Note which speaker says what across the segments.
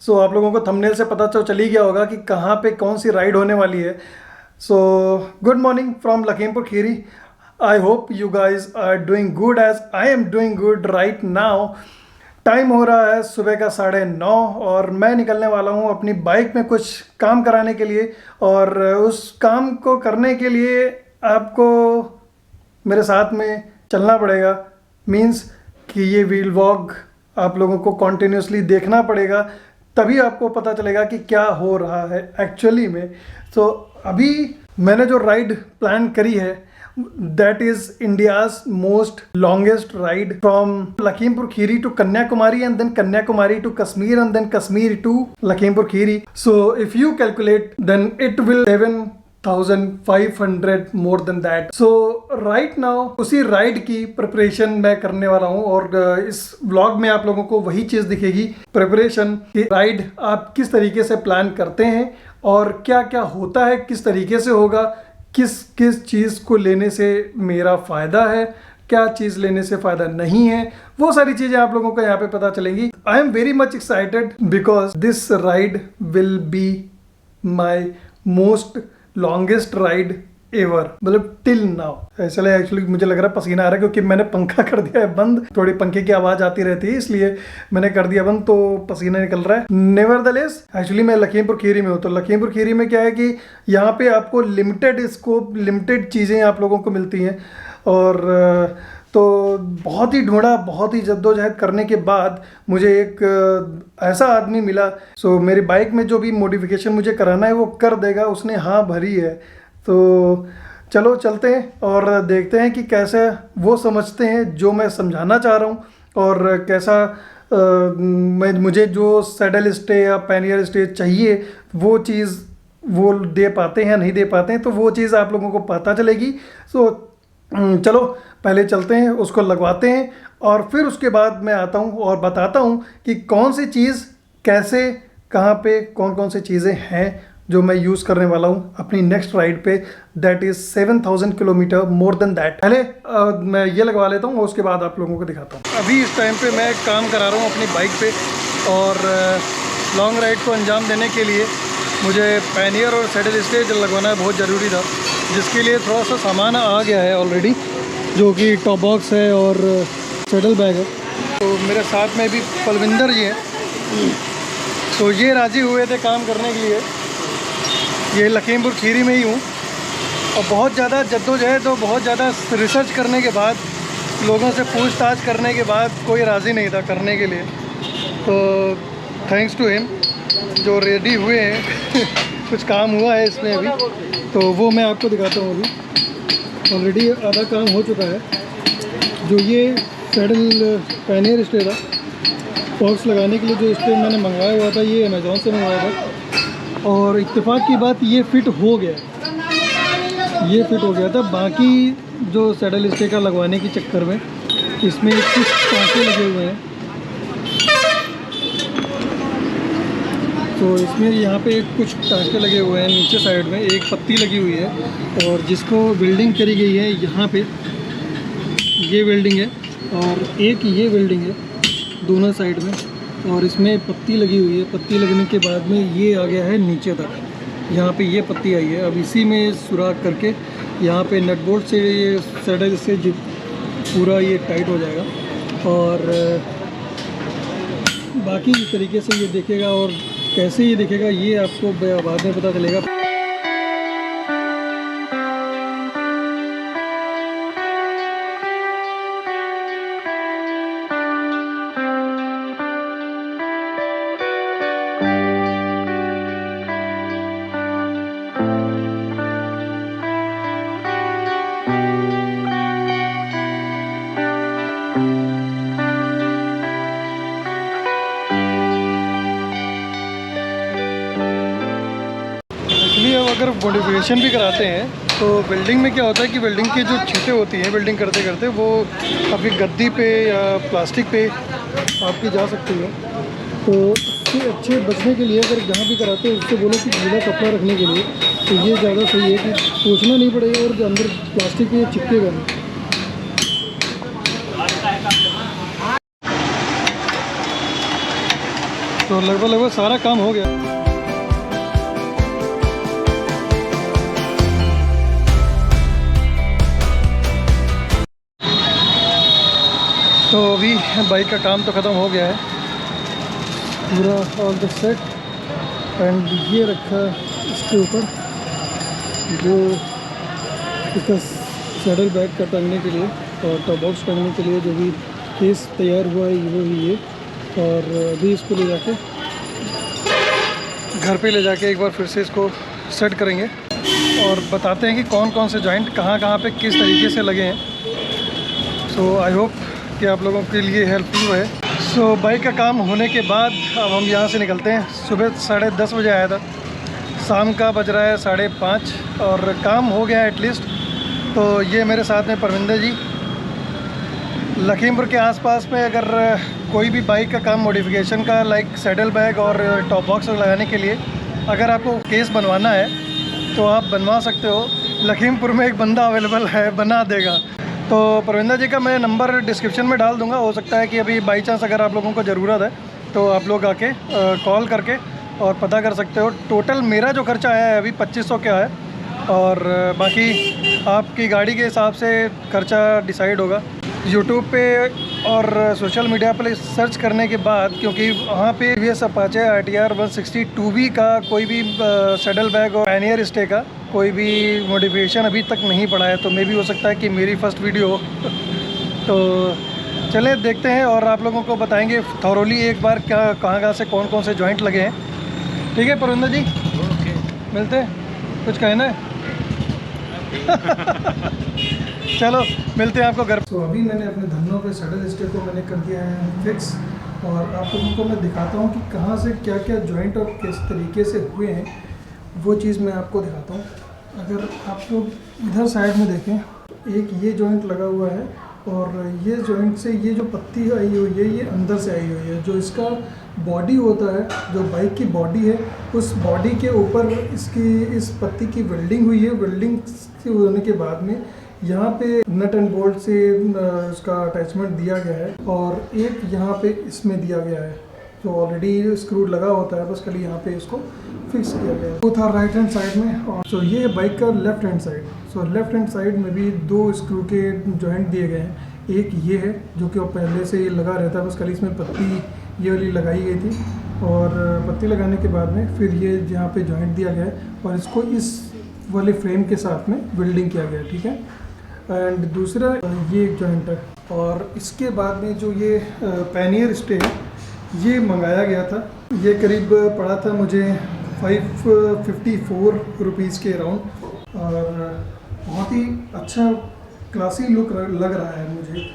Speaker 1: सो आप लोगों को थंबनेल से पता तो चल ही गया होगा कि कहाँ पे कौन सी राइड होने वाली है। So good morning from Lakhimpur Kheri. I hope you guys are doing good as I am doing good right now. Time हो रहा है सुबह का 9:30 और मैं निकलने वाला हूँ अपनी बाइक में कुछ काम कराने के लिए। और उस काम को करने के लिए आपको मेरे साथ में चलना पड़ेगा। मीन्स कि ये व्लॉग आप लोगों को कॉन्टिन्यूसली देखना पड़ेगा, तभी आपको पता चलेगा कि क्या हो रहा है एक्चुअली में। तो अभी मैंने जो राइड प्लान करी है that is India's most longest ride from Lakhimpur Kheri to Kanyakumari and then Kanyakumari to Kashmir and then Kashmir to Lakhimpur Kheri. So if you calculate then it will 7,500 more than that. So right now उसी राइड की preparation मैं करने वाला हूँ और इस व्लॉग में आप लोगों को वही चीज दिखेगी, प्रिपरेशन की। राइड आप किस तरीके से प्लान करते हैं और क्या क्या होता है, किस तरीके से होगा, किस किस चीज़ को लेने से मेरा फ़ायदा है, क्या चीज़ लेने से फ़ायदा नहीं है, वो सारी चीज़ें आप लोगों को यहाँ पे पता चलेंगी। I am very much excited because this ride will be my most longest ride ever, मतलब टिल नाउ। इसलिए एक्चुअली मुझे लग रहा है पसीना आ रहा है क्योंकि मैंने पंखा कर दिया है बंद। थोड़ी पंखे की आवाज़ आती रहती है इसलिए मैंने कर दिया बंद, तो पसीना निकल रहा है। नेवरदलेस एक्चुअली मैं लखीमपुर खीरी में हूँ, तो लखीमपुर खीरी में क्या है कि यहाँ पे आपको लिमिटेड स्कोप, लिमिटेड चीज़ें आप लोगों को मिलती हैं। और तो बहुत ही ढूंढा, बहुत ही जद्दोजहद करने के बाद मुझे एक ऐसा आदमी मिला। सो मेरी बाइक में जो भी मॉडिफिकेशन मुझे कराना है वो कर देगा, उसने हाँ भरी है। तो चलो चलते हैं और देखते हैं कि कैसे वो समझते हैं जो मैं समझाना चाह रहा हूँ और कैसा मुझे जो सैडल स्टे या पैनियर स्टे चाहिए वो चीज़ वो दे पाते हैं नहीं दे पाते हैं, तो वो चीज़ आप लोगों को पता चलेगी। सो चलो पहले चलते हैं, उसको लगवाते हैं और फिर उसके बाद मैं आता हूँ और बताता हूँ कि कौन सी चीज़ कैसे कहाँ पे कौन कौन सी चीज़ें हैं जो मैं यूज़ करने वाला हूँ अपनी नेक्स्ट राइड पे, that is 7,000 kilometre more than that. पहले मैं ये लगवा लेता हूँ और उसके बाद आप लोगों को दिखाता हूँ। अभी इस टाइम पे मैं काम करा रहा हूँ अपनी बाइक पे और लॉन्ग राइड को अंजाम देने के लिए मुझे पैनियर और सैडल स्टे लगवाना बहुत ज़रूरी था, जिसके लिए थोड़ा सा सामान आ गया है ऑलरेडी, जो कि टॉप बॉक्स है और सैडल बैग है। तो मेरे साथ में भी पलविंदर जी हैं, तो ये राज़ी हुए थे काम करने के लिए। ये लखीमपुर खीरी में ही हूँ और बहुत ज़्यादा जद्दोजहद और बहुत ज़्यादा रिसर्च करने के बाद, लोगों से पूछताछ करने के बाद कोई राज़ी नहीं था करने के लिए। तो थैंक्स टू हिम जो रेडी हुए हैं कुछ काम हुआ है इसमें अभी, तो वो मैं आपको दिखाता हूँ। अभी ऑलरेडी आधा काम हो चुका है। जो ये सैडल पैनियर स्टे था, बॉक्स लगाने के लिए जो स्टे मैंने मंगवाया हुआ था, ये अमेज़ॉन से मंगवाया था और इत्तेफाक की बात ये फ़िट हो गया, ये फ़िट हो गया था। बाकी जो सैडल स्टे का लगवाने के चक्कर में इसमें कुछ टाँके लगे हुए हैं, तो इसमें यहाँ पे कुछ टाँके लगे हुए हैं नीचे साइड में, एक पत्ती लगी हुई है और जिसको वेल्डिंग करी गई है यहाँ पे, ये वेल्डिंग है और एक ये वेल्डिंग है दोनों साइड में, और इसमें पत्ती लगी हुई है। पत्ती लगने के बाद में ये आ गया है नीचे तक, यहाँ पे ये पत्ती आई है। अब इसी में सुराख करके यहाँ पे नट बोल्ट से ये सैडल से पूरा ये टाइट हो जाएगा और बाकी इस तरीके से ये दिखेगा। और कैसे ये दिखेगा ये आपको बाद में पता चलेगा। अगर मॉडिफिकेशन भी कराते हैं तो वेल्डिंग में क्या होता है कि वेल्डिंग की जो छीटें होती हैं वेल्डिंग करते करते वो आपकी गद्दी पे या प्लास्टिक पे आपकी जा सकती है। तो इससे अच्छे बचने के लिए अगर जहाँ भी कराते हैं उससे बोलो कि गीला कपड़ा रखने के लिए, तो ये ज़्यादा सही है कि पोंछना नहीं पड़ेगा और जो अंदर प्लास्टिक पे चिपकेगा नहीं। तो लगभग सारा काम हो गया। तो अभी बाइक का काम तो ख़त्म हो गया है पूरा, ऑल द सेट। एंड ये रखा इसके ऊपर जो इसका सैडल बैग का टांगने के लिए और टॉप बॉक्स टांगने के लिए जो भी केस तैयार हुआ है वो ही ये। और अभी इसको ले जाके घर पे ले जाके एक बार फिर से इसको सेट करेंगे और बताते हैं कि कौन कौन से जॉइंट कहाँ कहाँ पे किस तरीके से लगे हैं। सो आई होप कि आप लोगों के लिए हेल्पफुल है। सो बाइक का काम होने के बाद अब हम यहाँ से निकलते हैं। सुबह 10:30 बजे आया था, शाम का बज रहा है 5:30 और काम हो गया है एटलीस्ट। तो ये मेरे साथ में परविंदर जी। लखीमपुर के आसपास में अगर कोई भी बाइक का काम मॉडिफिकेशन का लाइक सैडल बैग और टॉप बॉक्स लगाने के लिए अगर आपको केस बनवाना है तो आप बनवा सकते हो। लखीमपुर में एक बंदा अवेलेबल है, बना देगा। तो परविंदर जी का मैं नंबर डिस्क्रिप्शन में डाल दूंगा। हो सकता है कि अभी बाई चांस अगर आप लोगों को ज़रूरत है तो आप लोग आके कॉल करके और पता कर सकते हो। टोटल मेरा जो खर्चा आया है अभी 2500 क्या है, और बाकी आपकी गाड़ी के हिसाब से खर्चा डिसाइड होगा। यूट्यूब पे और सोशल मीडिया पर सर्च करने के बाद, क्योंकि वहाँ पे टीवीएस अपाचे RTR 160 का कोई भी सैडल बैग और पैनियर स्टे का कोई भी मॉडिफिकेशन अभी तक नहीं पड़ा है, तो मे भी हो सकता है कि मेरी फर्स्ट वीडियो हो। तो चलें देखते हैं और आप लोगों को बताएंगे थॉरोली एक बार क्या कहाँ से कौन कौन से जॉइंट लगे हैं। ठीक है परविंदर जी, ओके, मिलते हैं। कुछ कहना है? चलो मिलते हैं आपको घर। तो अभी मैंने अपने धन्नों पे सैडल स्टे को मैंने कर दिया है फिक्स, और आप लोगों को मैं दिखाता हूँ कि कहाँ से क्या क्या जॉइंट और किस तरीके से हुए हैं, वो चीज़ मैं आपको दिखाता हूँ। अगर आप लोग इधर साइड में देखें, एक ये जॉइंट लगा हुआ है और ये जॉइंट से ये जो पत्ती आई हुई है ये अंदर से आई हुई है। जो इसका बॉडी होता है, जो बाइक की बॉडी है, उस बॉडी के ऊपर इसकी इस पत्ती की वेल्डिंग हुई है। वेल्डिंग होने के बाद में यहाँ पे नट एंड बोल्ट से उसका अटैचमेंट दिया गया है और एक यहाँ पे इसमें दिया गया है जो ऑलरेडी स्क्रू लगा होता है, बस खाली यहाँ पे इसको फिक्स किया गया है। वो था राइट हैंड साइड में। और सो ये बाइक का left hand side. So left hand side में भी 2 स्क्रू के जॉइंट दिए गए हैं। एक ये है जो कि पहले से ये लगा रहता है, बस खाली इसमें पत्ती ये वाली लगाई गई थी और पत्ती लगाने के बाद में फिर ये यहाँ पे जॉइंट दिया गया है और इसको इस वाले फ्रेम के साथ में वेल्डिंग किया गया है। ठीक है। एंड दूसरा ये एक जॉइंट है और इसके बाद में जो ये पैनियर स्टे है ये मंगाया गया था। ये करीब पड़ा था मुझे 554 रुपीज़ के अराउंड और बहुत ही अच्छा क्लासी लुक लग रहा है मुझे।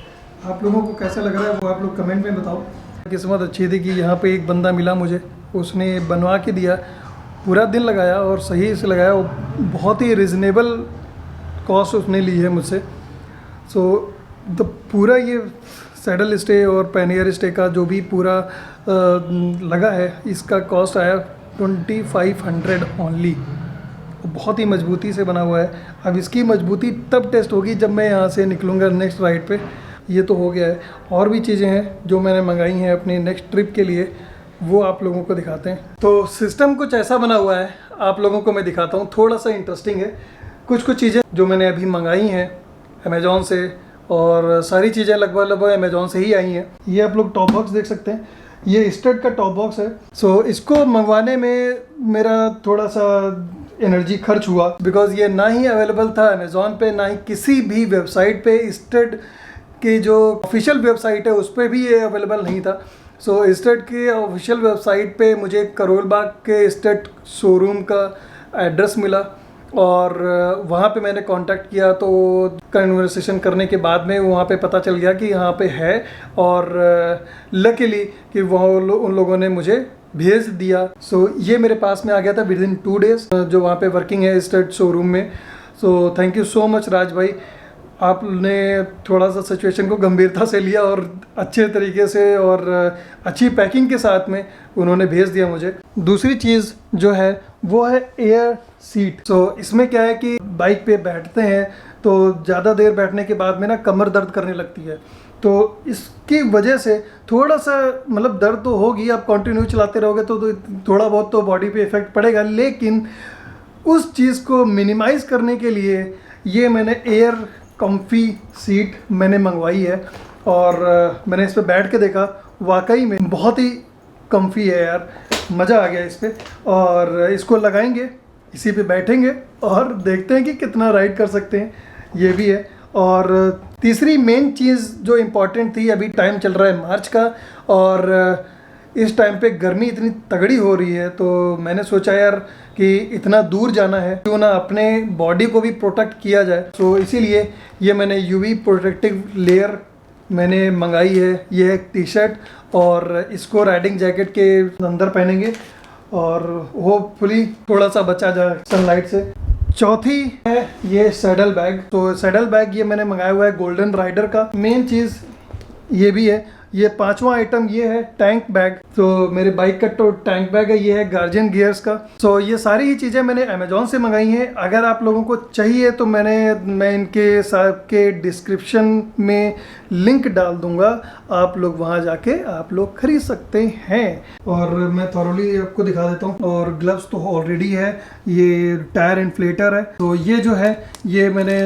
Speaker 1: आप लोगों को कैसा लग रहा है वो आप लोग कमेंट में बताओ। किस्मत अच्छी थी कि यहाँ पे एक बंदा मिला मुझे, उसने बनवा के दिया, पूरा दिन लगाया और सही से लगाया। बहुत ही रिजनेबल कॉस्ट उसने ली है मुझसे। सो द पूरा ये सैडल स्टे और पैनियर स्टे का जो भी पूरा लगा है, इसका कॉस्ट आया 2500 ओनली। बहुत ही मजबूती से बना हुआ है। अब इसकी मजबूती तब टेस्ट होगी जब मैं यहाँ से निकलूँगा नेक्स्ट राइड पे। ये तो हो गया है, और भी चीज़ें हैं जो मैंने मंगाई हैं अपनी नेक्स्ट ट्रिप के लिए, वो आप लोगों को दिखाते हैं। तो सिस्टम कुछ ऐसा बना हुआ है, आप लोगों को मैं दिखाता हूँ। थोड़ा सा इंटरेस्टिंग है। कुछ चीज़ें जो मैंने अभी मंगाई हैं अमेज़ॉन से, और सारी चीज़ें लगभग अमेज़ॉन से ही आई हैं। ये आप लोग टॉप बॉक्स देख सकते हैं, ये स्टड का टॉप बॉक्स है। सो इसको मंगवाने में मेरा थोड़ा सा एनर्जी खर्च हुआ, बिकॉज़ ये ना ही अवेलेबल था अमेज़ॉन पे, ना ही किसी भी वेबसाइट पे। स्टड की जो ऑफिशियल वेबसाइट है उस पर भी ये अवेलेबल नहीं था। सो स्टड के ऑफिशियल वेबसाइट पे मुझे करोल बाग के स्टड शोरूम का एड्रेस मिला और वहाँ पे मैंने कांटेक्ट किया। तो कन्वर्सेशन करने के बाद में वहाँ पे पता चल गया कि यहाँ पे है, और लकीली कि वहाँ उन लोगों ने मुझे भेज दिया। सो ये मेरे पास में आ गया था विदिन 2 डेज़, जो वहाँ पे वर्किंग है स्टड शोरूम में। So thank you so much Raj भाई, आपने थोड़ा सा सिचुएशन को गंभीरता से लिया और अच्छे तरीके से और अच्छी पैकिंग के साथ में उन्होंने भेज दिया मुझे। दूसरी चीज़ जो है वो है एयर सीट। सो इसमें क्या है कि बाइक पे बैठते हैं तो ज़्यादा देर बैठने के बाद में ना कमर दर्द करने लगती है। तो इसकी वजह से थोड़ा सा मतलब दर्द तो होगी, आप कंटिन्यू चलाते रहोगे तो थोड़ा बहुत तो बॉडी पे इफ़ेक्ट पड़ेगा, लेकिन उस चीज़ को मिनिमाइज़ करने के लिए ये मैंने एयर कम्फी सीट मैंने मंगवाई है और मैंने इस पर बैठ के देखा, वाकई में बहुत ही कम्फी है यार, मज़ा आ गया इस पर। और इसको लगाएंगे, इसी पे बैठेंगे और देखते हैं कि कितना राइड कर सकते हैं, ये भी है। और तीसरी मेन चीज़ जो इम्पोर्टेंट थी, अभी टाइम चल रहा है मार्च का और इस टाइम पे गर्मी इतनी तगड़ी हो रही है, तो मैंने सोचा यार कि इतना दूर जाना है, क्यों ना अपने बॉडी को भी प्रोटेक्ट किया जाए। तो इसीलिए ये मैंने यूवी प्रोटेक्टिव लेयर मैंने मंगाई है। ये है टी शर्ट और इसको राइडिंग जैकेट के अंदर पहनेंगे और होपफुली थोड़ा सा बचा जाए सनलाइट से। चौथी है ये सैडल बैग। तो सैडल बैग ये मैंने मंगाया हुआ है गोल्डन राइडर का। मेन चीज़ ये भी है। ये पांचवा आइटम ये है टैंक बैग। तो मेरे बाइक का तो टैंक बैग है, ये है गार्जियन गियर्स का। तो ये सारी ही चीज़ें मैंने अमेजोन से मंगाई हैं। अगर आप लोगों को चाहिए तो मैं इनके साथ के डिस्क्रिप्शन में लिंक डाल दूंगा, आप लोग वहाँ जाके आप लोग खरीद सकते हैं। और मैं थॉरली आपको दिखा देता हूँ। और ग्लव्स तो ऑलरेडी है, ये टायर इन्फ्लेटर है। तो ये जो है ये मैंने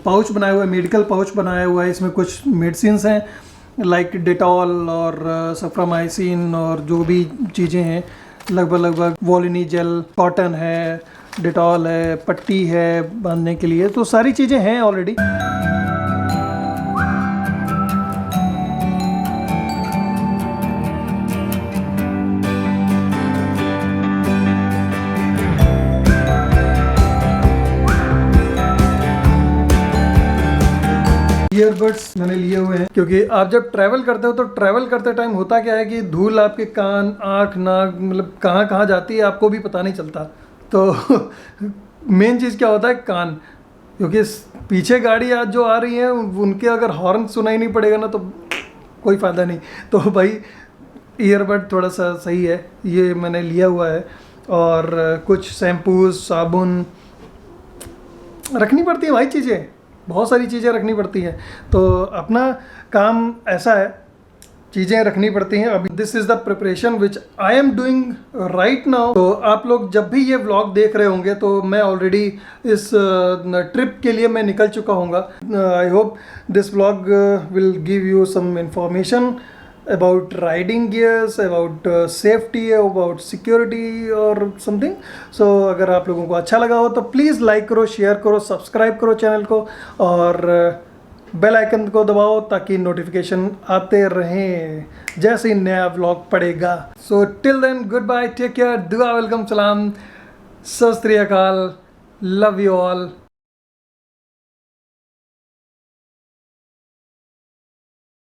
Speaker 1: पाउच बनाया हुआ है, मेडिकल पाउच बनाया हुआ है। इसमें कुछ मेडिसिन हैं लाइक डेटॉल और सफ्रामाइसिन और जो भी चीज़ें हैं, लगभग वोलिनी जेल, कॉटन है, डेटॉल है, पट्टी है बांधने के लिए, तो सारी चीज़ें हैं ऑलरेडी। ईयरबड्स मैंने लिए हुए हैं क्योंकि आप जब ट्रैवल करते हो तो ट्रैवल करते टाइम होता क्या है कि धूल आपके कान, आँख, नाक, मतलब कहाँ कहाँ जाती है आपको भी पता नहीं चलता। तो मेन चीज़ क्या होता है, कान, क्योंकि पीछे गाड़ी आज जो आ रही है उनके अगर हॉर्न सुनाई नहीं पड़ेगा ना तो कोई फ़ायदा नहीं। तो भाई ईयरबड थोड़ा सा सही है, ये मैंने लिया हुआ है। और कुछ शैम्पूज, साबुन रखनी पड़ती है भाई, चीज़ें बहुत सारी चीज़ें रखनी पड़ती हैं। तो अपना काम ऐसा है, चीज़ें रखनी पड़ती हैं। अभी this is the preparation which I am doing right now. तो आप लोग जब भी ये व्लॉग देख रहे होंगे तो मैं ऑलरेडी इस ट्रिप के लिए मैं निकल चुका हूँगा। I hope this vlog will give you some information about riding gears, about safety, about security और something. So अगर आप लोगों को अच्छा लगा हो तो प्लीज़ लाइक करो, शेयर करो, सब्सक्राइब करो चैनल को और बेल आइकन को दबाओ ताकि नोटिफिकेशन आते रहें जैसे ही नया व्लॉग पड़ेगा। So till then goodbye, take care, दुआ, वेलकम, सलाम, सत श्री अकाल, लव यू ऑल।